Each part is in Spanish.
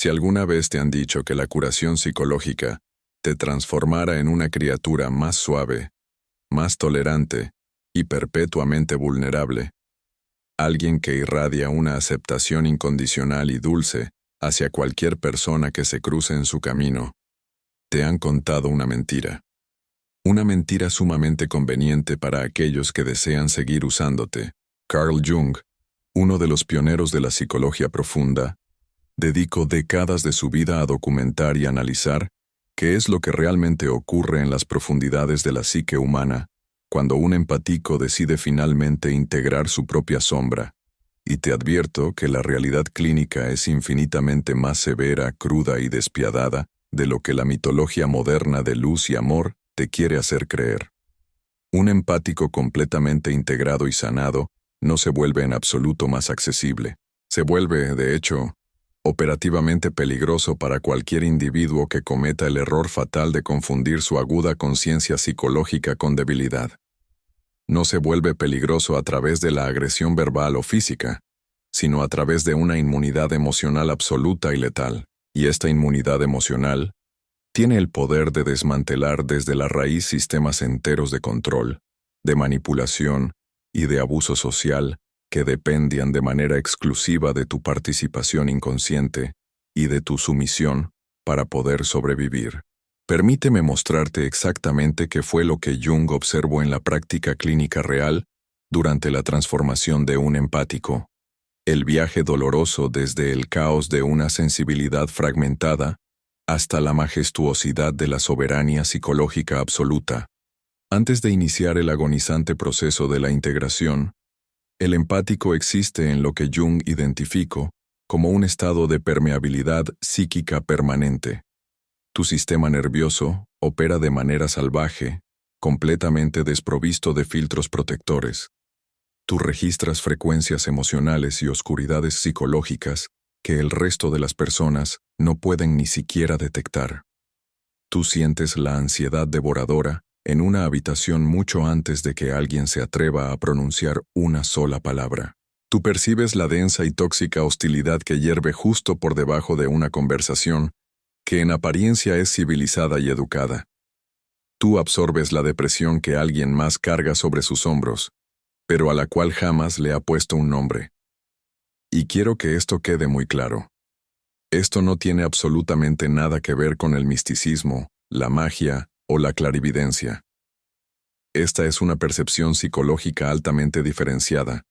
Si alguna vez te han dicho que la curación psicológica te transformara en una criatura más suave, más tolerante y perpetuamente vulnerable, alguien que irradia una aceptación incondicional y dulce hacia cualquier persona que se cruce en su camino, te han contado una mentira. Una mentira sumamente conveniente para aquellos que desean seguir usándote. Carl Jung, uno de los pioneros de la psicología profunda, dedicó décadas de su vida a documentar y analizar qué es lo que realmente ocurre en las profundidades de la psique humana cuando un empático decide finalmente integrar su propia sombra. Y te advierto que la realidad clínica es infinitamente más severa, cruda y despiadada de lo que la mitología moderna de luz y amor te quiere hacer creer. Un empático completamente integrado y sanado no se vuelve en absoluto más accesible. Se vuelve, de hecho, operativamente peligroso para cualquier individuo que cometa el error fatal de confundir su aguda conciencia psicológica con debilidad. No se vuelve peligroso a través de la agresión verbal o física, sino a través de una inmunidad emocional absoluta y letal. Y esta inmunidad emocional tiene el poder de desmantelar desde la raíz sistemas enteros de control, de manipulación y de abuso social que dependían de manera exclusiva de tu participación inconsciente y de tu sumisión para poder sobrevivir. Permíteme mostrarte exactamente qué fue lo que Jung observó en la práctica clínica real durante la transformación de un empático. El viaje doloroso desde el caos de una sensibilidad fragmentada hasta la majestuosidad de la soberanía psicológica absoluta. Antes de iniciar el agonizante proceso de la integración, el empático existe en lo que Jung identificó como un estado de permeabilidad psíquica permanente. Tu sistema nervioso opera de manera salvaje, completamente desprovisto de filtros protectores. Tú registras frecuencias emocionales y oscuridades psicológicas que el resto de las personas no pueden ni siquiera detectar. Tú sientes la ansiedad devoradora en una habitación mucho antes de que alguien se atreva a pronunciar una sola palabra. Tú percibes la densa y tóxica hostilidad que hierve justo por debajo de una conversación que en apariencia es civilizada y educada. Tú absorbes la depresión que alguien más carga sobre sus hombros, pero a la cual jamás le ha puesto un nombre. Y quiero que esto quede muy claro. Esto no tiene absolutamente nada que ver con el misticismo, la magia o la clarividencia. Esta es una percepción psicológica altamente diferenciada,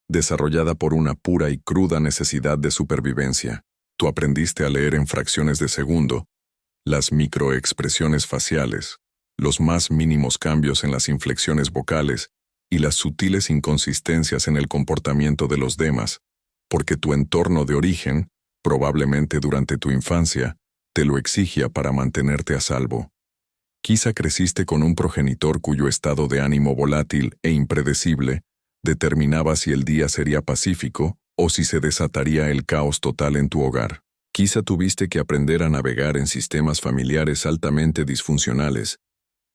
desarrollada por una pura y cruda necesidad de supervivencia. Tú aprendiste a leer en fracciones de segundo las microexpresiones faciales, los más mínimos cambios en las inflexiones vocales y las sutiles inconsistencias en el comportamiento de los demás, porque tu entorno de origen, probablemente durante tu infancia, te lo exigía para mantenerte a salvo. Quizá creciste con un progenitor cuyo estado de ánimo volátil e impredecible determinaba si el día sería pacífico o si se desataría el caos total en tu hogar. Quizá tuviste que aprender a navegar en sistemas familiares altamente disfuncionales,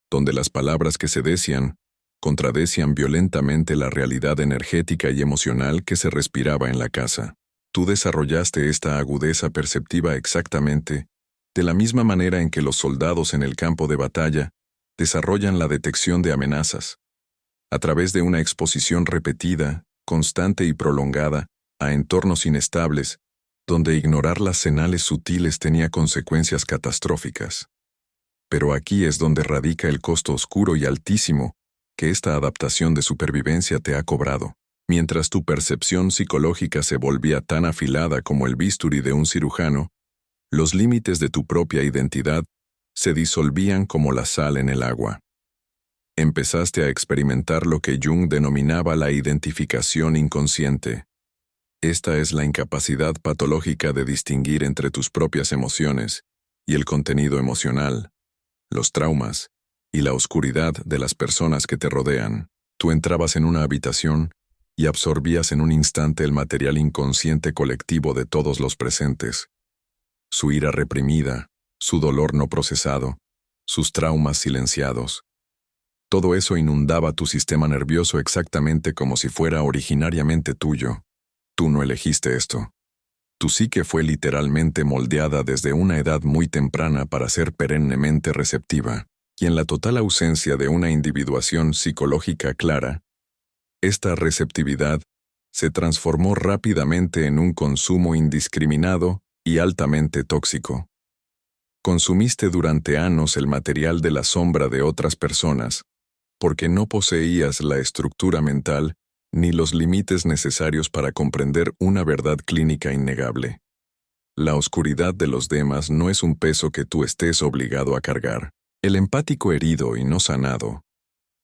donde las palabras que se decían contradecían violentamente la realidad energética y emocional que se respiraba en la casa. Tú desarrollaste esta agudeza perceptiva exactamente de la misma manera en que los soldados en el campo de batalla desarrollan la detección de amenazas, a través de una exposición repetida, constante y prolongada a entornos inestables, donde ignorar las señales sutiles tenía consecuencias catastróficas. Pero aquí es donde radica el costo oscuro y altísimo que esta adaptación de supervivencia te ha cobrado. Mientras tu percepción psicológica se volvía tan afilada como el bisturí de un cirujano, los límites de tu propia identidad se disolvían como la sal en el agua. Empezaste a experimentar lo que Jung denominaba la identificación inconsciente. Esta es la incapacidad patológica de distinguir entre tus propias emociones y el contenido emocional, los traumas y la oscuridad de las personas que te rodean. Tú entrabas en una habitación y absorbías en un instante el material inconsciente colectivo de todos los presentes. Su ira reprimida, su dolor no procesado, sus traumas silenciados. Todo eso inundaba tu sistema nervioso exactamente como si fuera originariamente tuyo. Tú no elegiste esto. Tu psique fue literalmente moldeada desde una edad muy temprana para ser perennemente receptiva, y en la total ausencia de una individuación psicológica clara, esta receptividad se transformó rápidamente en un consumo indiscriminado y altamente tóxico. Consumiste durante años el material de la sombra de otras personas, porque no poseías la estructura mental ni los límites necesarios para comprender una verdad clínica innegable. La oscuridad de los demás no es un peso que tú estés obligado a cargar. El empático herido y no sanado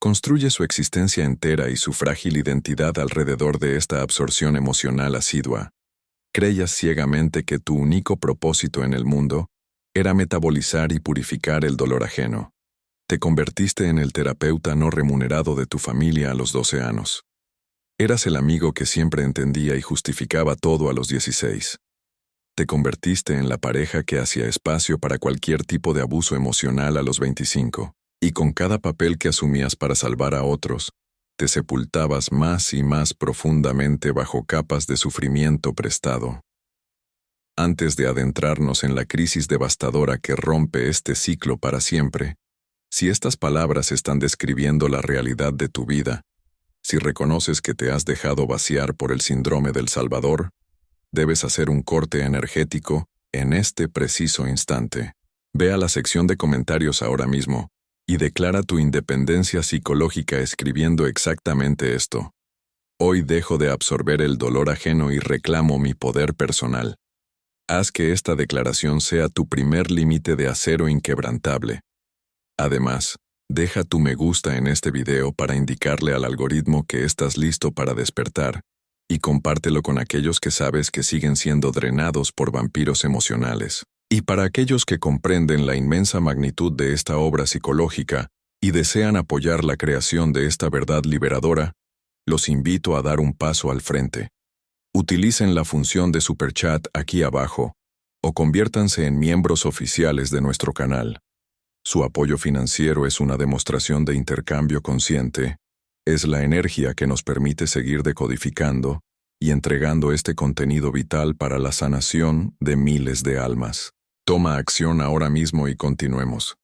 construye su existencia entera y su frágil identidad alrededor de esta absorción emocional asidua. Creías ciegamente que tu único propósito en el mundo era metabolizar y purificar el dolor ajeno. Te convertiste en el terapeuta no remunerado de tu familia a los 12 años. Eras el amigo que siempre entendía y justificaba todo a los 16. Te convertiste en la pareja que hacía espacio para cualquier tipo de abuso emocional a los 25. Y con cada papel que asumías para salvar a otros, te sepultabas más y más profundamente bajo capas de sufrimiento prestado. Antes de adentrarnos en la crisis devastadora que rompe este ciclo para siempre, si estas palabras están describiendo la realidad de tu vida, si reconoces que te has dejado vaciar por el síndrome del Salvador, debes hacer un corte energético en este preciso instante. Ve a la sección de comentarios ahora mismo y declara tu independencia psicológica escribiendo exactamente esto. Hoy dejo de absorber el dolor ajeno y reclamo mi poder personal. Haz que esta declaración sea tu primer límite de acero inquebrantable. Además, deja tu me gusta en este video para indicarle al algoritmo que estás listo para despertar, y compártelo con aquellos que sabes que siguen siendo drenados por vampiros emocionales. Y para aquellos que comprenden la inmensa magnitud de esta obra psicológica y desean apoyar la creación de esta verdad liberadora, los invito a dar un paso al frente. Utilicen la función de Superchat aquí abajo o conviértanse en miembros oficiales de nuestro canal. Su apoyo financiero es una demostración de intercambio consciente, es la energía que nos permite seguir decodificando y entregando este contenido vital para la sanación de miles de almas. Toma acción ahora mismo y continuemos.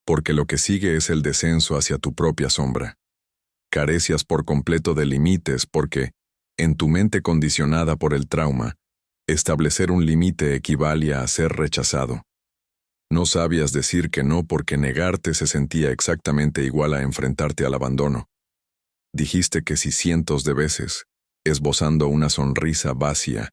Porque lo que sigue es el descenso hacia tu propia sombra. Carecias por completo de límites porque, en tu mente condicionada por el trauma, establecer un límite equivale a ser rechazado. No sabías decir que no porque negarte se sentía exactamente igual a enfrentarte al abandono. Dijiste que sí cientos de veces, esbozando una sonrisa vacía,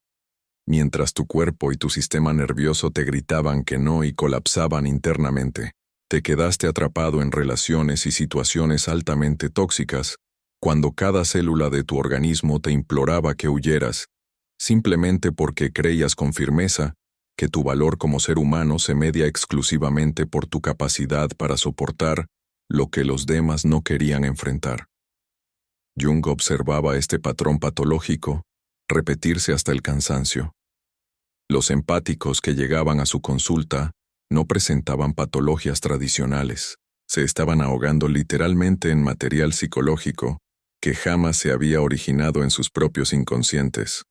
mientras tu cuerpo y tu sistema nervioso te gritaban que no y colapsaban internamente. Te quedaste atrapado en relaciones y situaciones altamente tóxicas, cuando cada célula de tu organismo te imploraba que huyeras, simplemente porque creías con firmeza que tu valor como ser humano se media exclusivamente por tu capacidad para soportar lo que los demás no querían enfrentar. Jung observaba este patrón patológico repetirse hasta el cansancio. Los empáticos que llegaban a su consulta no presentaban patologías tradicionales, se estaban ahogando literalmente en material psicológico que jamás se había originado en sus propios inconscientes.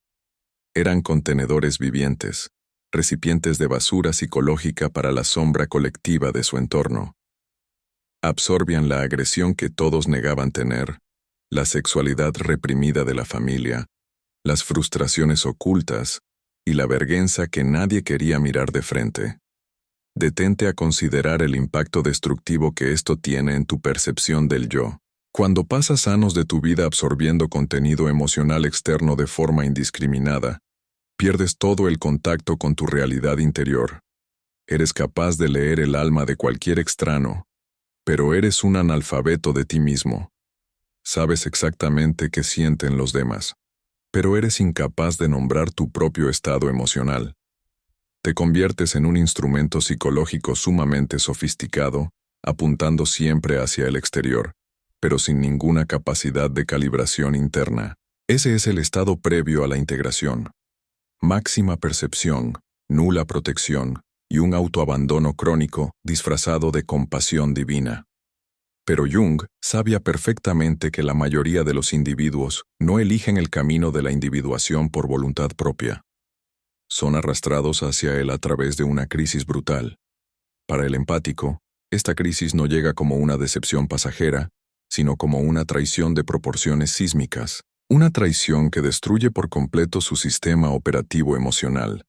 Eran contenedores vivientes, recipientes de basura psicológica para la sombra colectiva de su entorno. Absorbían la agresión que todos negaban tener, la sexualidad reprimida de la familia, las frustraciones ocultas y la vergüenza que nadie quería mirar de frente. Detente a considerar el impacto destructivo que esto tiene en tu percepción del yo. Cuando pasas años de tu vida absorbiendo contenido emocional externo de forma indiscriminada, pierdes todo el contacto con tu realidad interior. Eres capaz de leer el alma de cualquier extraño, pero eres un analfabeto de ti mismo. Sabes exactamente qué sienten los demás, pero eres incapaz de nombrar tu propio estado emocional. Te conviertes en un instrumento psicológico sumamente sofisticado, apuntando siempre hacia el exterior, pero sin ninguna capacidad de calibración interna. Ese es el estado previo a la integración. Máxima percepción, nula protección y un autoabandono crónico disfrazado de compasión divina. Pero Jung sabía perfectamente que la mayoría de los individuos no eligen el camino de la individuación por voluntad propia. son arrastrados hacia él a través de una crisis brutal. Para el empático, esta crisis no llega como una decepción pasajera, sino como una traición de proporciones sísmicas, una traición que destruye por completo su sistema operativo emocional.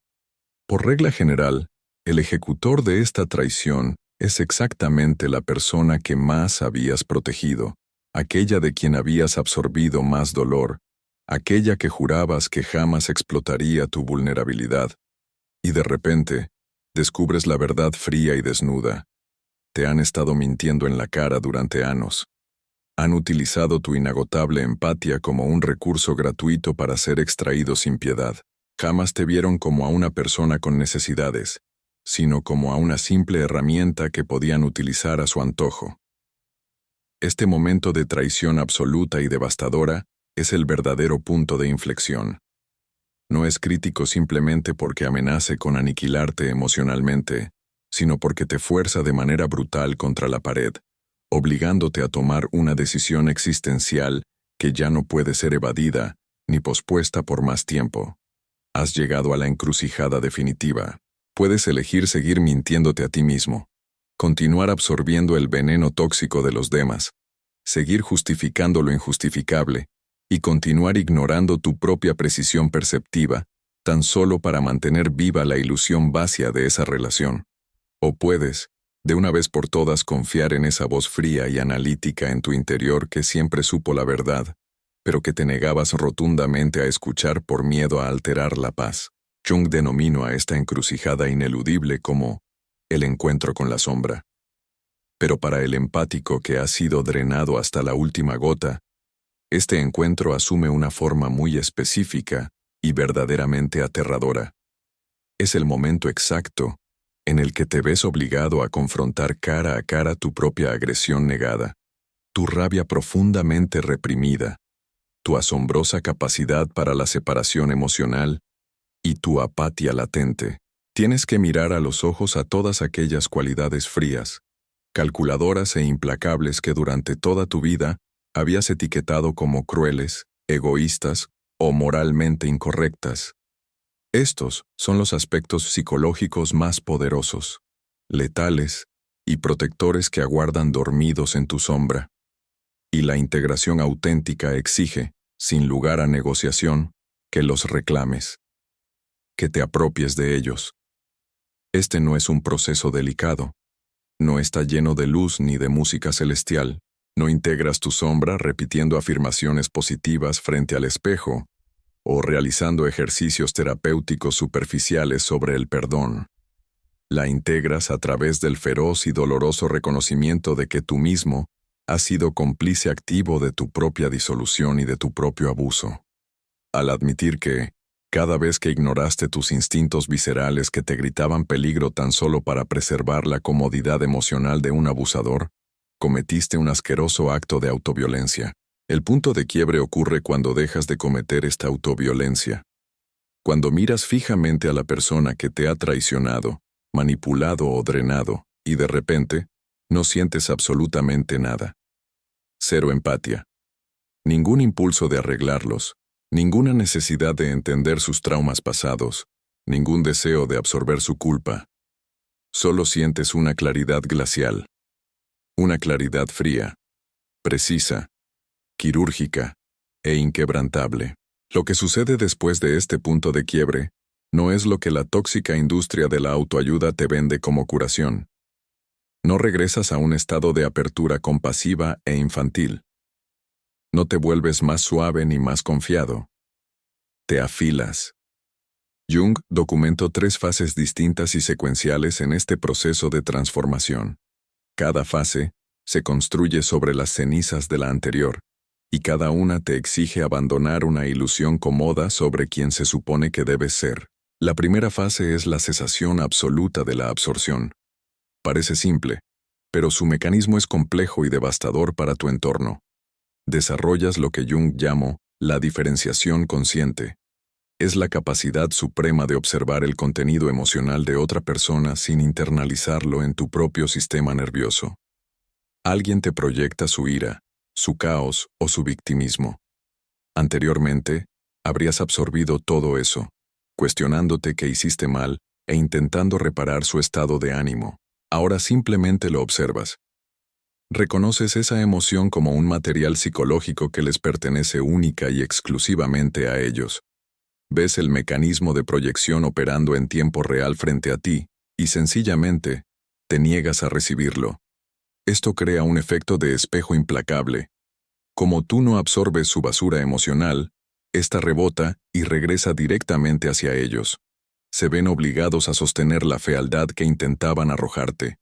Por regla general, el ejecutor de esta traición es exactamente la persona que más habías protegido, aquella de quien habías absorbido más dolor, aquella que jurabas que jamás explotaría tu vulnerabilidad. Y de repente, descubres la verdad fría y desnuda. Te han estado mintiendo en la cara durante años. Han utilizado tu inagotable empatía como un recurso gratuito para ser extraído sin piedad. Jamás te vieron como a una persona con necesidades, sino como a una simple herramienta que podían utilizar a su antojo. Este momento de traición absoluta y devastadora es el verdadero punto de inflexión. No es crítico simplemente porque amenace con aniquilarte emocionalmente, sino porque te fuerza de manera brutal contra la pared, obligándote a tomar una decisión existencial que ya no puede ser evadida ni pospuesta por más tiempo. Has llegado a la encrucijada definitiva. Puedes elegir seguir mintiéndote a ti mismo, continuar absorbiendo el veneno tóxico de los demás, seguir justificando lo injustificable y continuar ignorando tu propia precisión perceptiva, tan solo para mantener viva la ilusión vacía de esa relación. O puedes, de una vez por todas, confiar en esa voz fría y analítica en tu interior que siempre supo la verdad, pero que te negabas rotundamente a escuchar por miedo a alterar la paz. Jung denominó a esta encrucijada ineludible como el encuentro con la sombra. Pero para el empático que ha sido drenado hasta la última gota, este encuentro asume una forma muy específica y verdaderamente aterradora. Es el momento exacto en el que te ves obligado a confrontar cara a cara tu propia agresión negada, tu rabia profundamente reprimida, tu asombrosa capacidad para la separación emocional y tu apatía latente. Tienes que mirar a los ojos a todas aquellas cualidades frías, calculadoras e implacables que durante toda tu vida habías etiquetado como crueles, egoístas o moralmente incorrectas. Estos son los aspectos psicológicos más poderosos, letales y protectores que aguardan dormidos en tu sombra. Y la integración auténtica exige, sin lugar a negociación, que los reclames, que te apropies de ellos. Este no es un proceso delicado, no está lleno de luz ni de música celestial, no integras tu sombra repitiendo afirmaciones positivas frente al espejo o realizando ejercicios terapéuticos superficiales sobre el perdón. La integras a través del feroz y doloroso reconocimiento de que tú mismo has sido cómplice activo de tu propia disolución y de tu propio abuso. Al admitir que, cada vez que ignoraste tus instintos viscerales que te gritaban peligro tan solo para preservar la comodidad emocional de un abusador, cometiste un asqueroso acto de autoviolencia. El punto de quiebre ocurre cuando dejas de cometer esta autoviolencia. Cuando miras fijamente a la persona que te ha traicionado, manipulado o drenado, y de repente, no sientes absolutamente nada. Cero empatía. Ningún impulso de arreglarlos, ninguna necesidad de entender sus traumas pasados, ningún deseo de absorber su culpa. Solo sientes una claridad glacial. Una claridad fría, precisa, quirúrgica e inquebrantable. Lo que sucede después de este punto de quiebre no es lo que la tóxica industria de la autoayuda te vende como curación. No regresas a un estado de apertura compasiva e infantil. No te vuelves más suave ni más confiado. Te afilas. Jung documentó 3 fases distintas y secuenciales en este proceso de transformación. Cada fase se construye sobre las cenizas de la anterior, y cada una te exige abandonar una ilusión cómoda sobre quien se supone que debes ser. La primera fase es la cesación absoluta de la absorción. Parece simple, pero su mecanismo es complejo y devastador para tu entorno. Desarrollas lo que Jung llamó la diferenciación consciente. Es la capacidad suprema de observar el contenido emocional de otra persona sin internalizarlo en tu propio sistema nervioso. Alguien te proyecta su ira, su caos o su victimismo. Anteriormente, habrías absorbido todo eso, cuestionándote que hiciste mal e intentando reparar su estado de ánimo. Ahora simplemente lo observas. Reconoces esa emoción como un material psicológico que les pertenece única y exclusivamente a ellos. Ves el mecanismo de proyección operando en tiempo real frente a ti y sencillamente te niegas a recibirlo. Esto crea un efecto de espejo implacable. Como tú no absorbes su basura emocional, esta rebota y regresa directamente hacia ellos. Se ven obligados a sostener la fealdad que intentaban arrojarte.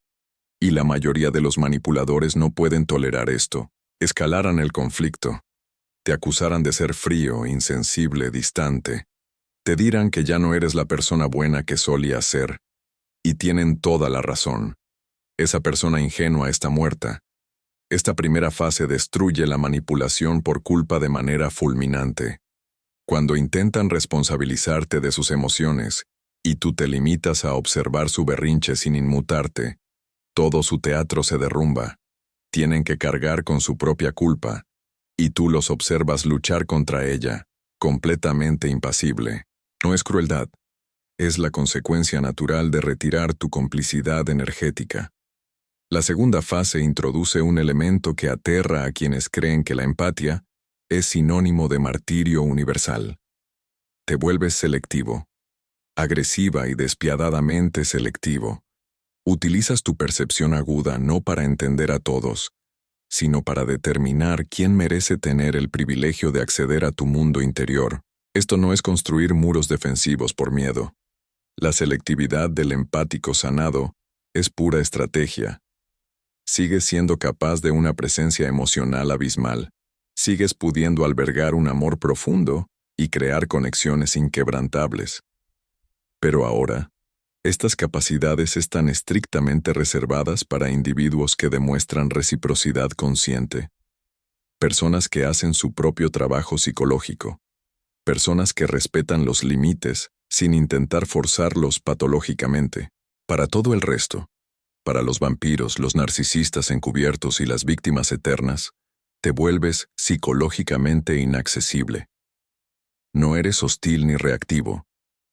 Y la mayoría de los manipuladores no pueden tolerar esto. Escalarán el conflicto. Te acusarán de ser frío, insensible, distante. Te dirán que ya no eres la persona buena que solías ser. Y tienen toda la razón. Esa persona ingenua está muerta. Esta primera fase destruye la manipulación por culpa de manera fulminante. Cuando intentan responsabilizarte de sus emociones, y tú te limitas a observar su berrinche sin inmutarte, todo su teatro se derrumba. Tienen que cargar con su propia culpa, y tú los observas luchar contra ella, completamente impasible. No es crueldad, es la consecuencia natural de retirar tu complicidad energética. La segunda fase introduce un elemento que aterra a quienes creen que la empatía es sinónimo de martirio universal. Te vuelves selectivo, agresiva y despiadadamente selectivo. Utilizas tu percepción aguda no para entender a todos, sino para determinar quién merece tener el privilegio de acceder a tu mundo interior. Esto no es construir muros defensivos por miedo. La selectividad del empático sanado es pura estrategia. Sigues siendo capaz de una presencia emocional abismal. Sigues pudiendo albergar un amor profundo y crear conexiones inquebrantables. Pero ahora, estas capacidades están estrictamente reservadas para individuos que demuestran reciprocidad consciente. Personas que hacen su propio trabajo psicológico. Personas que respetan los límites sin intentar forzarlos patológicamente. Para todo el resto, para los vampiros, los narcisistas encubiertos y las víctimas eternas, te vuelves psicológicamente inaccesible. No eres hostil ni reactivo,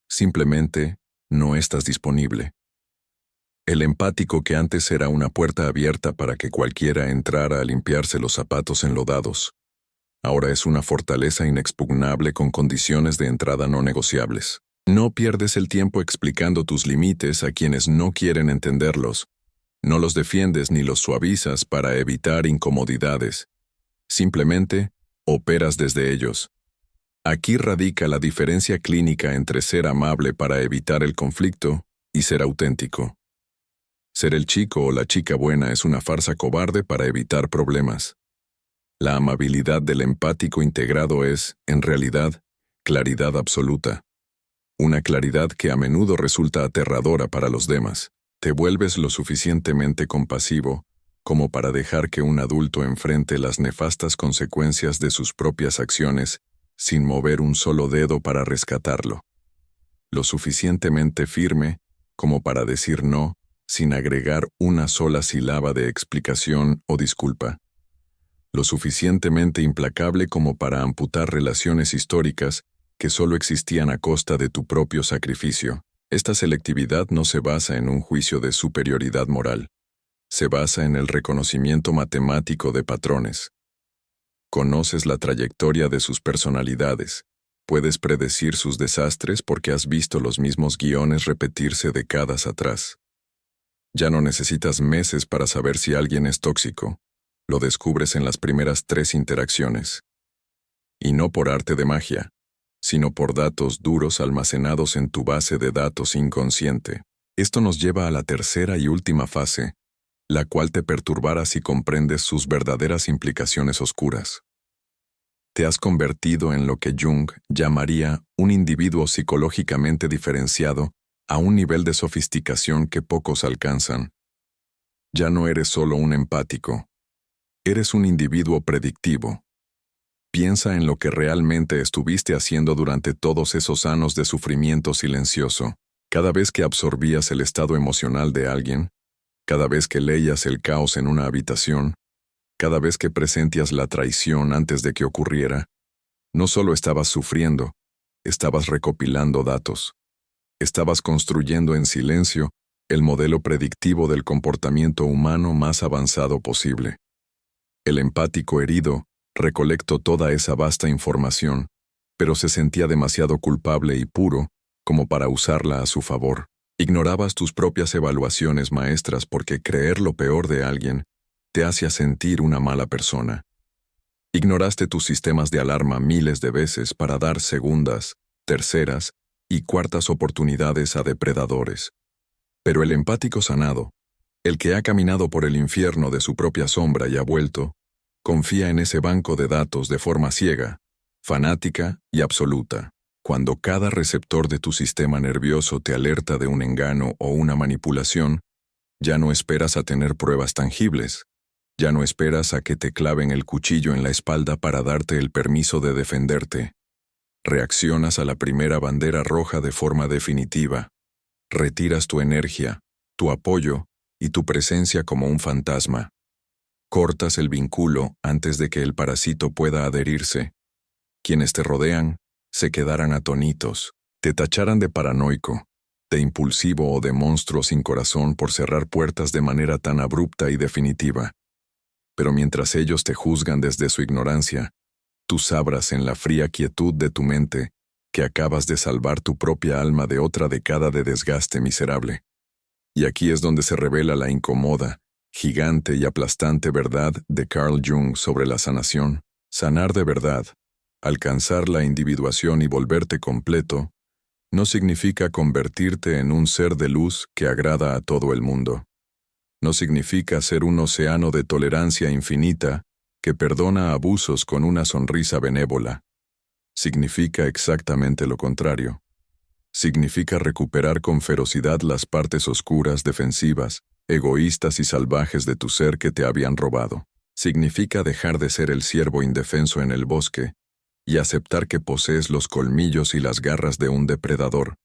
simplemente no estás disponible. El empático que antes era una puerta abierta para que cualquiera entrara a limpiarse los zapatos enlodados, ahora es una fortaleza inexpugnable con condiciones de entrada no negociables. No pierdes el tiempo explicando tus límites a quienes no quieren entenderlos. No los defiendes ni los suavizas para evitar incomodidades. Simplemente operas desde ellos. Aquí radica la diferencia clínica entre ser amable para evitar el conflicto y ser auténtico. Ser el chico o la chica buena es una farsa cobarde para evitar problemas. La amabilidad del empático integrado es, en realidad, claridad absoluta. Una claridad que a menudo resulta aterradora para los demás. Te vuelves lo suficientemente compasivo como para dejar que un adulto enfrente las nefastas consecuencias de sus propias acciones sin mover un solo dedo para rescatarlo. Lo suficientemente firme como para decir no sin agregar una sola sílaba de explicación o disculpa. Lo suficientemente implacable como para amputar relaciones históricas que solo existían a costa de tu propio sacrificio. Esta selectividad no se basa en un juicio de superioridad moral. Se basa en el reconocimiento matemático de patrones. Conoces la trayectoria de sus personalidades. Puedes predecir sus desastres porque has visto los mismos guiones repetirse décadas atrás. Ya no necesitas meses para saber si alguien es tóxico. Lo descubres en las primeras 3 interacciones. Y no por arte de magia, sino por datos duros almacenados en tu base de datos inconsciente. Esto nos lleva a la tercera y última fase, la cual te perturbará si comprendes sus verdaderas implicaciones oscuras. Te has convertido en lo que Jung llamaría un individuo psicológicamente diferenciado a un nivel de sofisticación que pocos alcanzan. Ya no eres solo un empático, eres un individuo predictivo. Piensa en lo que realmente estuviste haciendo durante todos esos años de sufrimiento silencioso. Cada vez que absorbías el estado emocional de alguien, cada vez que leías el caos en una habitación, cada vez que presentías la traición antes de que ocurriera, no solo estabas sufriendo, estabas recopilando datos. Estabas construyendo en silencio el modelo predictivo del comportamiento humano más avanzado posible. El empático herido recolectó toda esa vasta información, pero se sentía demasiado culpable y puro como para usarla a su favor. Ignorabas tus propias evaluaciones maestras porque creer lo peor de alguien te hacía sentir una mala persona. Ignoraste tus sistemas de alarma miles de veces para dar segundas, terceras y cuartas oportunidades a depredadores. Pero el empático sanado, el que ha caminado por el infierno de su propia sombra y ha vuelto, confía en ese banco de datos de forma ciega, fanática y absoluta. Cuando cada receptor de tu sistema nervioso te alerta de un engaño o una manipulación, ya no esperas a tener pruebas tangibles. Ya no esperas a que te claven el cuchillo en la espalda para darte el permiso de defenderte. Reaccionas a la primera bandera roja de forma definitiva. Retiras tu energía, tu apoyo y tu presencia como un fantasma. Cortas el vínculo antes de que el parásito pueda adherirse. Quienes te rodean se quedarán atónitos, te tacharán de paranoico, de impulsivo o de monstruo sin corazón por cerrar puertas de manera tan abrupta y definitiva. Pero mientras ellos te juzgan desde su ignorancia, tú sabrás en la fría quietud de tu mente que acabas de salvar tu propia alma de otra década de desgaste miserable. Y aquí es donde se revela la incómoda, gigante y aplastante verdad de Carl Jung sobre la sanación. Sanar de verdad, alcanzar la individuación y volverte completo, no significa convertirte en un ser de luz que agrada a todo el mundo. No significa ser un océano de tolerancia infinita que perdona abusos con una sonrisa benévola. Significa exactamente lo contrario. Significa recuperar con ferocidad las partes oscuras, defensivas, egoístas y salvajes de tu ser que te habían robado. Significa dejar de ser el ciervo indefenso en el bosque y aceptar que posees los colmillos y las garras de un depredador,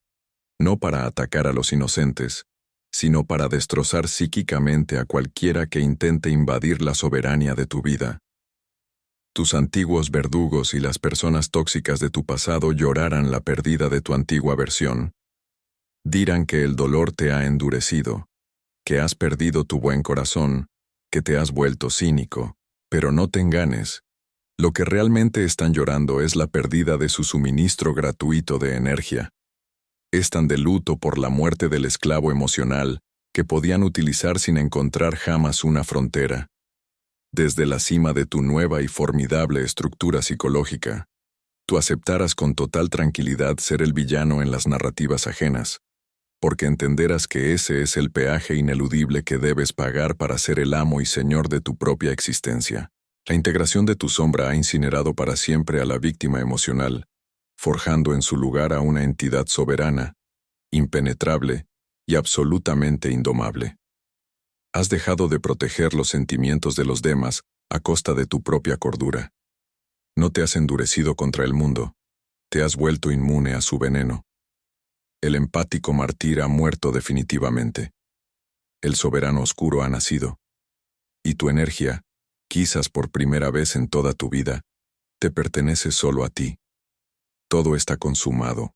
no para atacar a los inocentes, sino para destrozar psíquicamente a cualquiera que intente invadir la soberanía de tu vida. Tus antiguos verdugos y las personas tóxicas de tu pasado llorarán la pérdida de tu antigua versión. Dirán que el dolor te ha endurecido, que has perdido tu buen corazón, que te has vuelto cínico, pero no te enganes. Lo que realmente están llorando es la pérdida de su suministro gratuito de energía. Están de luto por la muerte del esclavo emocional que podían utilizar sin encontrar jamás una frontera. Desde la cima de tu nueva y formidable estructura psicológica, tú aceptarás con total tranquilidad ser el villano en las narrativas ajenas, porque entenderás que ese es el peaje ineludible que debes pagar para ser el amo y señor de tu propia existencia. La integración de tu sombra ha incinerado para siempre a la víctima emocional, forjando en su lugar a una entidad soberana, impenetrable y absolutamente indomable. Has dejado de proteger los sentimientos de los demás a costa de tu propia cordura. No te has endurecido contra el mundo, te has vuelto inmune a su veneno. El empático mártir ha muerto definitivamente. El soberano oscuro ha nacido. Y tu energía, quizás por primera vez en toda tu vida, te pertenece solo a ti. Todo está consumado.